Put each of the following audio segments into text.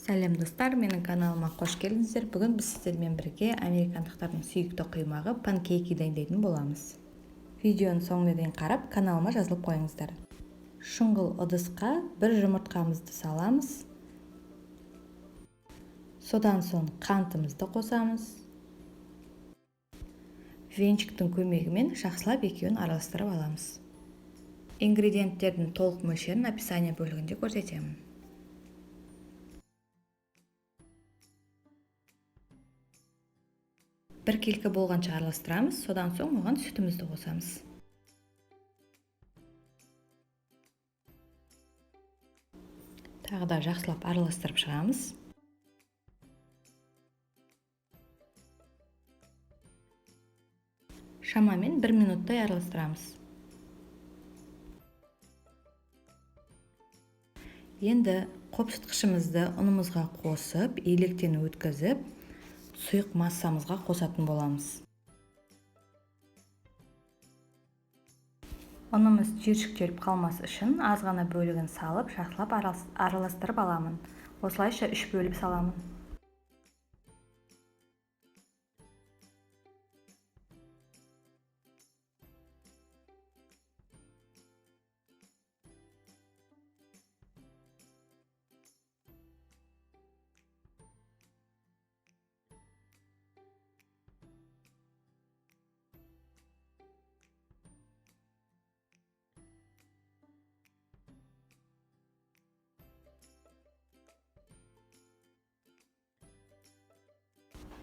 Сәлем достар, менің каналыма қош келдіңіздер. Бүгін біз сіздермен бірге американдықтардың сүйікті құймағы панкейки дайындайтын боламыз. Видеоны соңына дейін қарап, каналыма жазылып қойыңыздар. Шұңғыл ыдысқа бір жұмыртқамызды саламыз. Содан соң қантымызды қосамыз. Венчиктің көмегімен жақсылап екеуін араластырып аламыз. Ингредиенттердің толық мөлшерін описание бөлігінде көрсетемін. Бір келкі болғанша араластырамыз, содан соң оған сүтімізді қосамыз. Тағы да жақсылап араластырып шығамыз. Шамамен 1 минуттай араластырамыз. Енді қопсытқышымызды ұнымызға қосып, електен өткізіп, сұйық массамызға қосатын боламыз. Ұнымыз жиршіктеліп қалмас үшін аз ғана бөлігін салып, жақсылап араластырып аламын. Осылайша 3 бөліп саламын.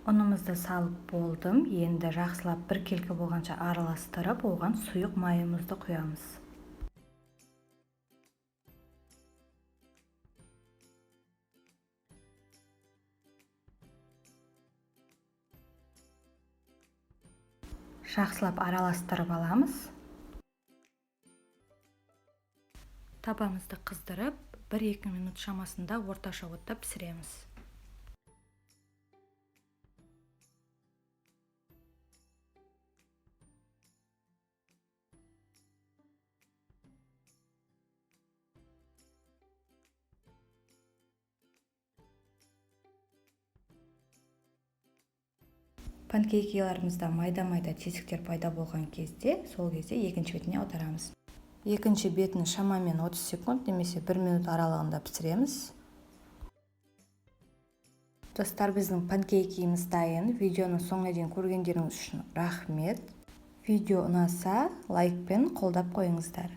Ұнымызды салып болдым. Енді жақсылап бір келкі болғанша араластырып, оған сұйық майымызды құямыз. Жақсылап араластырып аламыз. Табамызды қыздырып, 1-2 минут шамасында орташа отта пісіреміз. Панкейкиларымызда майда-майда тесіктер пайда болған кезде, сол кезде екінші бетіне аударамыз. Екінші бетін шамамен 30 секунд немесе 1 минут аралығында пісіреміз. Достар, біздің панкейкиміз дайын. Видеоны соңына дейін көргендеріңіз үшін рахмет. Видео ұнаса, лайкпен қолдап қойыңыздар.